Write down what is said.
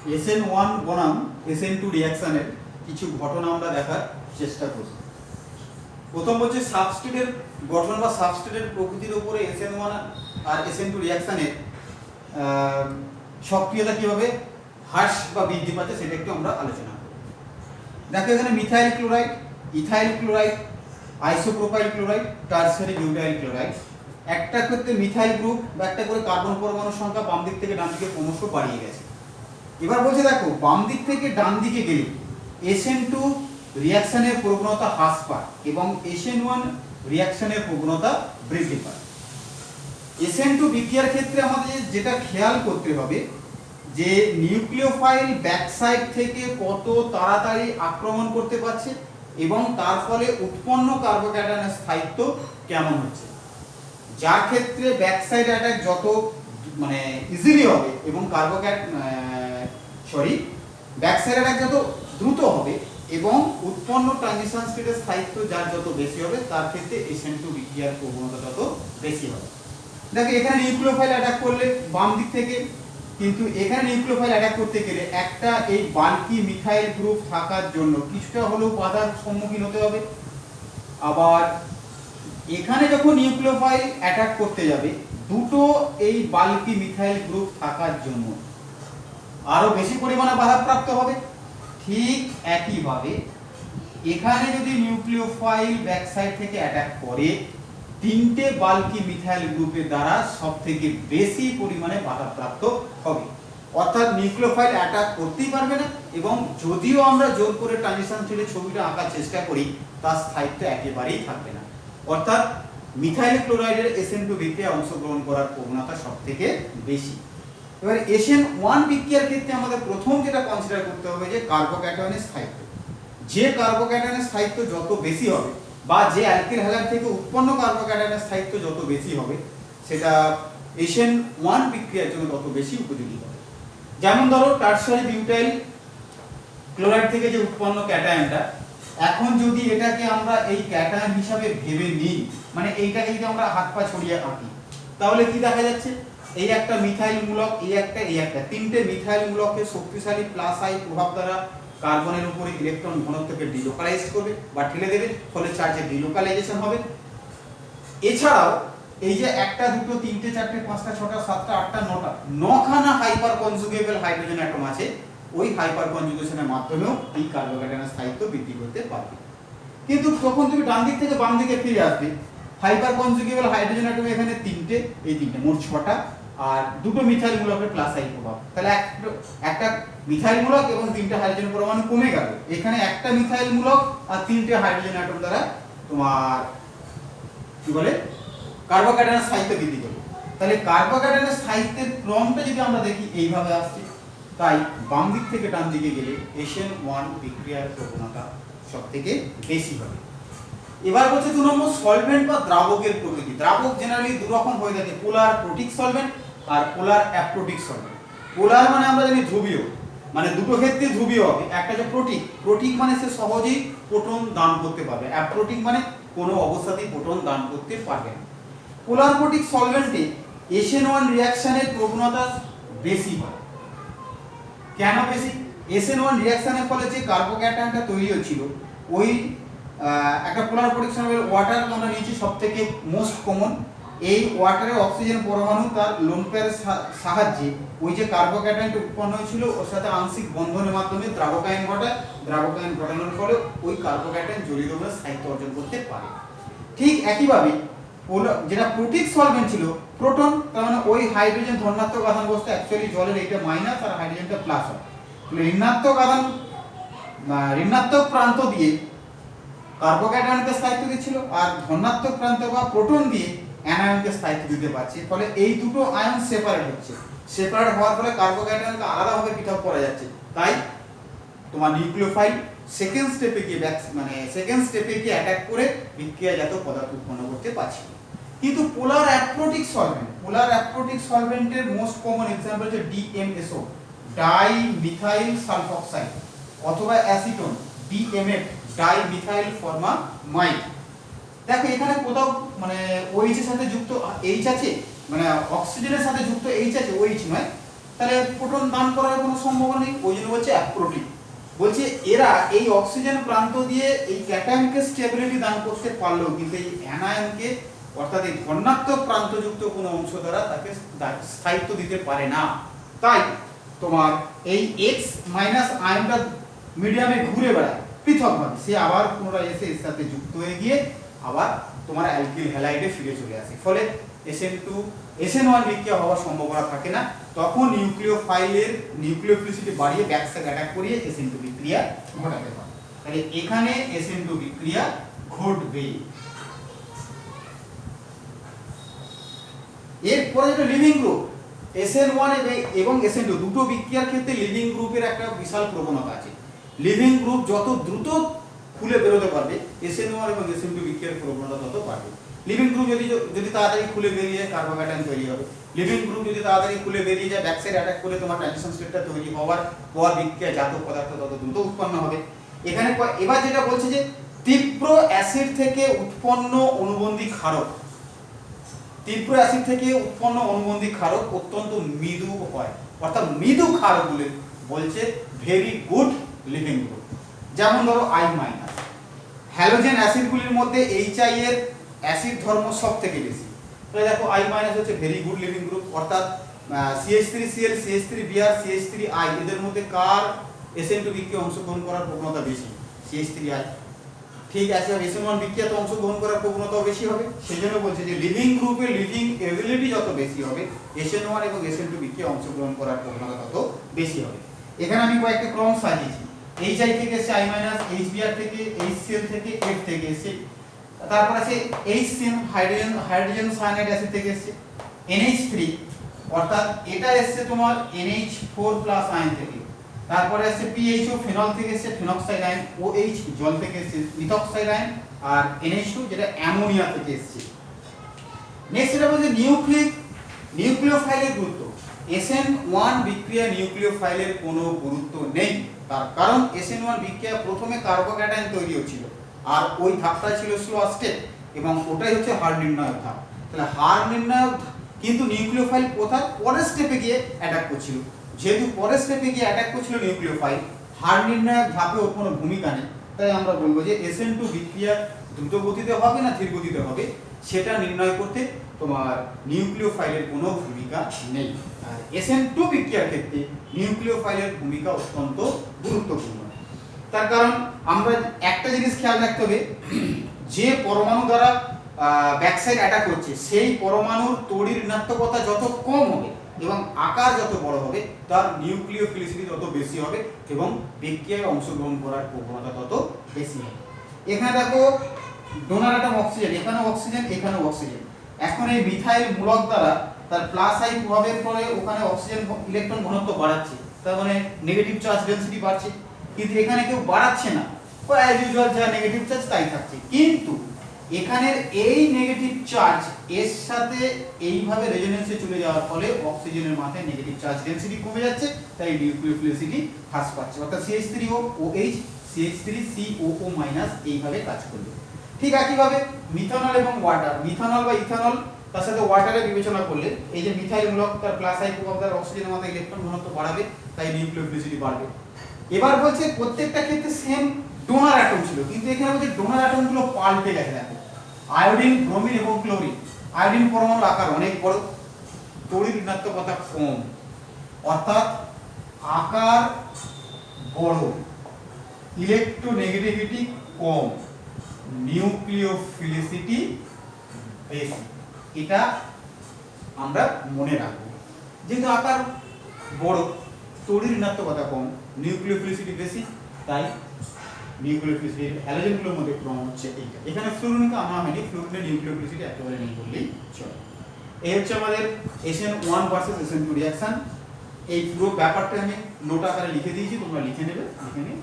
SN1 বনাম SN2 রিঅ্যাকশনের কিছু ঘটনা আমরা দেখার চেষ্টা করব। প্রথম হচ্ছে সাবস্ট্রেটের গঠন বা সাবস্ট্রেটের প্রকৃতির উপরে SN1 আর SN2 রিঅ্যাকশনের সক্রিয়তা কিভাবে হ্রাস বা বৃদ্ধি পাচ্ছে সেটা একটু আমরা আলোচনা করব। দেখো এখানে methyl chloride, ethyl chloride, isopropyl chloride, tertiary butyl chloride, একটা ক্ষেত্রে মিথাইল গ্রুপ বা একটা করে কার্বন পরমাণুর সংখ্যা বাম দিক থেকে ডান দিকে ক্রমশ বাড়িয়ে গেছে। এবার বলছে দেখো বাম দিক থেকে ডান দিকে গেলে SN2 রিঅ্যাকশনের প্রবণতা হ্রাস পায় এবং SN1 রিঅ্যাকশনের প্রবণতা বৃদ্ধি পায়। SN2 বিক্রিয়ার ক্ষেত্রে আমাদের যেটা খেয়াল করতে হবে যে নিউক্লিওফাইল ব্যাকসাইড থেকে কত তাড়াতাড়ি আক্রমণ করতে পারছে এবং তার ফলে উৎপন্ন কার্বোক্যাটায়নের স্থায়িত্ব কেমন হচ্ছে। যার ক্ষেত্রে ব্যাকসাইড অ্যাটাক যত মানে ইজিলি হবে এবং ব্যাকসাইড অ্যাটাক যত দ্রুত হবে এবং উৎপন্ন ট্রানজিশন স্টেটের স্থায়িত্ব যার যত বেশি হবে তার ক্ষেত্রে SN2 বিক্রিয়ার প্রবণতা তত বেশি হবে। দেখো এখানে নিউক্লিওফাইল অ্যাটাক করলে বাম দিক থেকে, কিন্তু এখানে নিউক্লিওফাইল অ্যাটাক করতে গেলে একটা এই বাল্কি মিথাইল গ্রুপ থাকার জন্য কিছুটা হলেও বাধার সম্মুখীন হতে হবে। আবার এখানে যখন নিউক্লিওফাইল অ্যাটাক করতে যাবে দুটো এই বাল্কি মিথাইল গ্রুপ থাকার জন্য আরো বেশি পরিমাণে বাধাপ্রাপ্ত হবে। ঠিক একইভাবে এখানে যদি নিউক্লিওফাইল ব্যাকসাইড থেকে অ্যাটাক করে তিনটে বাল্কি মিথাইল গ্রুপের দ্বারা সবথেকে বেশি পরিমাণে বাধাপ্রাপ্ত হবে। অর্থাৎ নিউক্লিওফাইল অ্যাটাক করতেই পারবে না এবং যদিও আমরা জোর করে ট্রানজিশন ছেড়ে ছবিটা আঁকার চেষ্টা করি তার স্থায়িত্ব একেবারেই থাকবে না। অর্থাৎ মিথাইল ক্লোরাইডের SN2 বিক্রিয়ায় অংশগ্রহণ করার প্রবণতা সবথেকে বেশি। এবার SN1 বিক্রিয়ার ক্ষেত্রে আমাদের প্রথম যেটা কনসিডার করতে হবে যে কার্বোক্যাটায়নের স্থায়িত্ব। যে কার্বোক্যাটায়নের স্থায়িত্ব যত বেশি হবে বা যে অ্যালকিল হ্যালাইড থেকে উৎপন্ন কার্বোক্যাটায়নের স্থায়িত্ব যত বেশি হবে সেটা SN1 বিক্রিয়ার জন্য তত বেশি উপযোগী হবে। যেমন ধরো টারশারি বিউটাইল ক্লোরাইড থেকে যে উৎপন্ন ক্যাটায়নটা, এখন যদি এটাকে আমরা এই ক্যাটায়ন হিসাবে ভেবে নিই, মানে এইটাকে যদি আমরা হাত পা ছড়িয়ে আঁকি তাহলে কি দেখা যাচ্ছে এই একটা মিথাইল মূলক, এই একটা তিনটে মিথাইল মূলকের শক্তিশালী প্লাস আই প্রভাব দ্বারা কার্বনের উপরে ইলেকট্রন ঘনত্বকে ডিলোকালাইজ করবে বা ঠেলে দেবে, ফলে চার্জের ডিলোকালাইজেশন হবে। এছাড়াও এই যে একটা দুটো তিনটে চারটে পাঁচটা ছটা সাতটা আটটা নখানা হাইপার কনজুগেবল হাইড্রোজেন অ্যাটম আছে, ওই হাইপার কনজুগেশনের মাধ্যমেও এই কার্বোক্যাটায়নের স্থায়িত্ব বৃদ্ধি করতে পারবে। কিন্তু তখন তুমি ডান দিক থেকে বাম দিকে ফিরে আসবে, হাইপার কনজুগেবল হাইড্রোজেন অ্যাটম এখানে তিনটে, এই তিনটে মোট ছটা, আর দুটো মিথাইল মূলকের প্লাস আই প্রভাব, তাহলে একটা মিথাইল মূলক এবং তিনটে হাইড্রোজেন পরমাণু কমে গেল। এখানে একটা মিথাইল মূলক আর তিনটে হাইড্রোজেন অ্যাটম দ্বারা তোমার কি বলে কার্বোক্যাটায়নের স্থায়িত্ব বৃদ্ধি করবে। তাহলে কার্বোক্যাটায়নের স্থায়িত্বের ক্রমটা যদি আমরা দেখি এইভাবে আসছে, তাই বাম দিক থেকে ডান দিকে গেলে SN1 বিক্রিয়ার প্রবণতা সবথেকে বেশি হবে। এবার বলছে 2 নম্বর সলভেন্ট বা দ্রাবকের প্রকৃতি। দ্রাবক জেনারেলি দু রকম হয়ে থাকে, পোলার প্রোটিক সলভেন্ট আর পোলার অ্যাপ্রোটিক সলভেন্ট। পোলার মানে আমরা জানি ধ্রুবীয়, মানে দুটো ক্ষেত্রে ধ্রুবীয় হবে। একটা যে প্রোটিক, প্রোটিক মানে সে সহজেই প্রোটন দান করতে পারবে, অ্যাপ্রোটিক মানে কোনো অবস্থাতেই প্রোটন দান করতে পারবে না। পোলার প্রোটিক সলভেন্টে SN1 রিঅ্যাকশনের প্রবণতা বেশি হয়। কেন বেশি? SN1 রিঅ্যাকশনের ফলে যে কার্বোক্যাটায়নটা তৈরি হচ্ছিল ওই একটা পোলার প্রোটিক সলভেন্ট ওয়াটার আমরা নিয়েছি সবথেকে মোস্ট কমন। এই ওয়াটারের অক্সিজেন পরমাণু তার লোন পেয়ারের সাহায্যে ওই যে কার্বোক্যাটায়নটা উৎপন্ন হয়েছিল ওর সাথে আংশিক বন্ধনের মাধ্যমে দ্রাবকায়ন ঘটায়, দ্রাবকায়ন ঘটানোর ফলে ওই কার্বোক্যাটায়ন জলীয় দ্রবণের স্থায়িত্ব অর্জন করতে পারে। ঠিক একইভাবে যেটা প্রোটিক সলভেন্ট ছিল প্রোটন, তার মানে ওই হাইড্রোজেন ধনাত্মক আধান বস্তু অ্যাকচুয়ালি জলের এইটা মাইনাস আর হাইড্রোজেনটা প্লাস হয়, ঋণাত্মক প্রান্ত দিয়ে কার্বোক্যাটায়নকে স্থায়িত্ব দিচ্ছিল আর ধনাত্মক প্রান্ত বা প্রোটন দিয়ে অ্যানায়নকে স্থায়িত্ব দিতে পারছে। ফলে এই দুটো আয়ন সেপারেট হচ্ছে, সেপারেট হওয়ার ফলে কার্বোক্যাটায়নকে আলাদাভাবে পৃথক করা যাচ্ছে। তাই তোমার নিউক্লিওফাইল সেকেন্ড স্টেপে গিয়ে অ্যাটাক করে বিক্রিয়াজাত পদার্থ উৎপন্ন করতে পারছে। কিন্তু পোলার অ্যাপ্রোটিক সলভেন্টের মোস্ট কমন এক্সাম্পল হচ্ছে DMSO, ডাই মিথাইল সালফক্সাইড, অথবা অ্যাসিটোন DMF, ডাই মিথাইল ফরমামাইড। দেখো এখানে কোথাও মানে OH এর সাথে যুক্ত H আছে, মানে অক্সিজেনের সাথে যুক্ত H আছে, OH নয়। তাহলে প্রোটন দান করার কোনো সম্ভাবনা নেই, ওই জন্য বলছে অ্যাপ্রোটিক। বলছে এরা এই অক্সিজেন প্রান্ত দিয়ে এই ক্যাটায়নকে স্টেবিলিটি দান করতে পারলেও কিন্তু এই অ্যানায়নকে অর্থাৎ এই ধনাত্মক প্রান্তযুক্ত কোনো অংশ দ্বারা তাকে স্থায়িত্ব দিতে পারে না। তাই তোমার এই এক্স মাইনাস আয়নটা মিডিয়ামে ঘুরে বেড়ায় পৃথকভাবে, সে আবার পুনরায় এসে এর সাথে যুক্ত হয়ে গিয়ে আবার তোমার অ্যালকিল হ্যালাইডে ফিরে চলে আসে, ফলে SN2 SN1 বিক্রিয়া হওয়ার সম্ভাবনা থাকে না। তখন নিউক্লিওফাইলের নিউক্লিওফিলিসিটি বাড়িয়ে ব্যাক সাইড অ্যাটাক করিয়ে SN2 বিক্রিয়া ঘটাতে পারে। তাহলে এখানে SN2 বিক্রিয়া ঘটবে। এরপরে যেটা লিভিং গ্রুপ, SN1 এবং SN2 দুটো বিক্রিয়ার ক্ষেত্রে লিভিং গ্রুপের একটা বিশাল প্রবণতা আছে। লিভিং গ্রুপ যত দ্রুত খুলে বেরোতে পারবে SN1 এবং SN2 বিক্রিয়ার প্রবণতা তত বাড়বে। লিভিং গ্রুপ যদি তাড়াতাড়ি খুলে বেরিয়ে যায় কার্বোক্যাটায়ন তৈরি হবে। লিভিং গ্রুপ যদি তাড়াতাড়ি খুলে বেরিয়ে যায় ব্যাক সাইড অ্যাটাক করে তোমার ট্রানজিশন স্টেটটা তৈরি হওয়ার পর বিক্রিয়া জাত পদার্থ তত দ্রুত উৎপন্ন হবে। এখানে এবার যেটা বলছে যে তীব্র অ্যাসিড থেকে উৎপন্ন অনুবন্ধী ক্ষারক, তীব্র অ্যাসিড থেকে উৎপন্ন অনুবন্ধী ক্ষারক অত্যন্ত মৃদু হয়, অর্থাৎ মৃদু ক্ষারকগুলো বলছে ভেরি গুড লিভিং গ্রুপ। যেমন ধরো I-, হ্যালোজেন অ্যাসিডগুলির মধ্যে HI এর অ্যাসিড ধর্ম সব থেকে বেশি। তাহলে দেখো I- হচ্ছে ভেরি গুড লিভিং গ্রুপ, অর্থাৎ CH3Cl, CH3Br, CH3I এদের মধ্যে কার SN2 বিক্রিয়া অংশগ্রহণ করার প্রবণতা বেশি? CH3I। ঠিক আছে, SN1 বিক্রিয়াতে অংশগ্রহণ করার প্রবণতাও বেশি হবে। সেই জন্য বলছে যে লিভিং গ্রুপে লিভিং এবিলিটি যত বেশি হবে SN1 এবং SN2 বিক্রিয়া অংশগ্রহণ করার প্রবণতা তত বেশি হবে। এখানে আমি কয়েকটা ক্রম সাজিয়েছি। HI থেকে এসে I-, HBr থেকে HCl থেকে F থেকে এসে, তারপর আছে HCN হাইড্রোজেন সায়ানাইড অ্যাসিড থেকে এসে, NH3 অর্থাৎ এটা এসছে তোমার NH4+ আয়ন থেকে, তারপরে আসছে PHO ফেনল থেকে এসছে ফেনক্সাইড আয়ন, OH জল থেকে এসছে মিথক্সাইড আয়ন, আর NH2 যেটা অ্যামোনিয়া থেকে এসছে। নেক্সট এটা বলছে নিউক্লিওফাইলের গুরুত্ব। SN1 বিক্রিয়া নিউক্লিওফাইলের কোনো গুরুত্ব নেই, তার কারণ SN1 বিক্রিয়া প্রথমে কার্বোক্যাটায়ন তৈরি হচ্ছিল আর ওই ধাপটা ছিল স্লো স্টেপ এবং ওটাই হচ্ছে হার নির্ণায়ক ধাপ। তাহলে হার নির্ণায়ক কিন্তু নিউক্লিওফাইল কোথায় পরের স্টেপে গিয়ে অ্যাটাক করছিল, যেহেতু পরের স্টেপে গিয়ে অ্যাটাক করছিল নিউক্লিওফাইল, হার নির্ণায়ক ধাপে ওর কোনো ভূমিকা নেই। তাই আমরা বলবো যে SN2 বিক্রিয়া দ্রুত গতিতে হবে না ধীর গতিতে হবে সেটা নির্ণয় করতে তোমার নিউক্লিওফাইলের কোনো ভূমিকা নেই। আর SN2 বিক্রিয়ার ক্ষেত্রে নিউক্লিওফাইলের ভূমিকা অত্যন্ত গুরুত্বপূর্ণ। তার কারণ আমরা একটা জিনিস খেয়াল রাখতে হবে, যে পরমাণু দ্বারা ব্যাকসাইড অ্যাটাক হচ্ছে সেই পরমাণুর তড়িৎ ঋণাত্মকতা যত কম হবে এবং আকার যত বড় হবে তার নিউক্লিওফিলিসিটি তত বেশি হবে এবং বিক্রিয়ায় অংশগ্রহণ করার প্রবণতা তত বেশি হবে। এখানে দেখো ডোনার অ্যাটম অক্সিজেন, এখানেও অক্সিজেন এখানেও অক্সিজেন। এখন এই মিথাইল মূলক দ্বারা তার প্লাস আই প্রভাবের ফলে ওখানে অক্সিজেন ইলেকট্রন ঘনত্ব বাড়াচ্ছে, তার মানে নেগেটিভ চার্জ ডেনসিটি বাড়ছে, কিন্তু এখানে কেউ বাড়াচ্ছে না, ও অ্যাজ ইউজুয়াল যা নেগেটিভ চার্জ তাই থাকছে। কিন্তু এখানের এই নেগেটিভ চার্জ এর সাথে এইভাবে রেজোনেন্সে চলে যাওয়ার ফলে অক্সিজেনের মাথায় নেগেটিভ চার্জ ডেনসিটি কমে যাচ্ছে, তাই নিউক্লিওফিলিসিটি হ্রাস পাচ্ছে, অর্থাৎ CH3O OH CH3COO- এইভাবে কাজ করবে। ঠিক একইভাবে মিথানল এবং ওয়াটার, মিথানল বা ইথানল তার সাথে ওয়াটারে বিবেচনা করলে এই যে মিথাইল মূলক তার প্লাস আই প্রভাব দ্বারা অক্সিজেনের মাথায় ইলেকট্রন ঘনত্ব বাড়াবে, তাই নিউক্লিওফিলিসিটি বাড়বে। এবার বলছে প্রত্যেকটা ক্ষেত্রে সেম ডোনার অ্যাটম ছিল, কিন্তু এখানে বলছে ডোনার অ্যাটমগুলো পাল্টে গেছে। দেখো আয়োডিন, ব্রোমিন এবং ক্লোরিন, আয়োডিন পরমাণুর আকার অনেক বড়, তড়িৎ ঋণাত্মকতা কম, অর্থাৎ আকার বড়, ইলেকট্রোনেগেটিভিটি কম, নিউক্লিওফিলিসিটি বেশি। এটা আমরা মনে রাখবো, যেহেতু আকার বড়, তড়িৎ ঋণাত্মকতা কম, নিউক্লিওফিলিসিটি বেশি, তাই নিউক্লিওফিলিসিটি হ্যালোজেনগুলোর মধ্যে ক্রম হচ্ছে এইটা। এখানে ফ্লুরিনকে আনা হয়নি, ফ্লুরিনের নিউক্লিওফিলিসিটি একেবারে নেই বললেই চলে। এই হচ্ছে আমাদের SN1 ভার্সেস SN2 রিঅ্যাকশন। এই পুরো ব্যাপারটা আমি নোট আকারে লিখে দিয়েছি, তোমরা লিখে নেবে, লিখে নিয়ে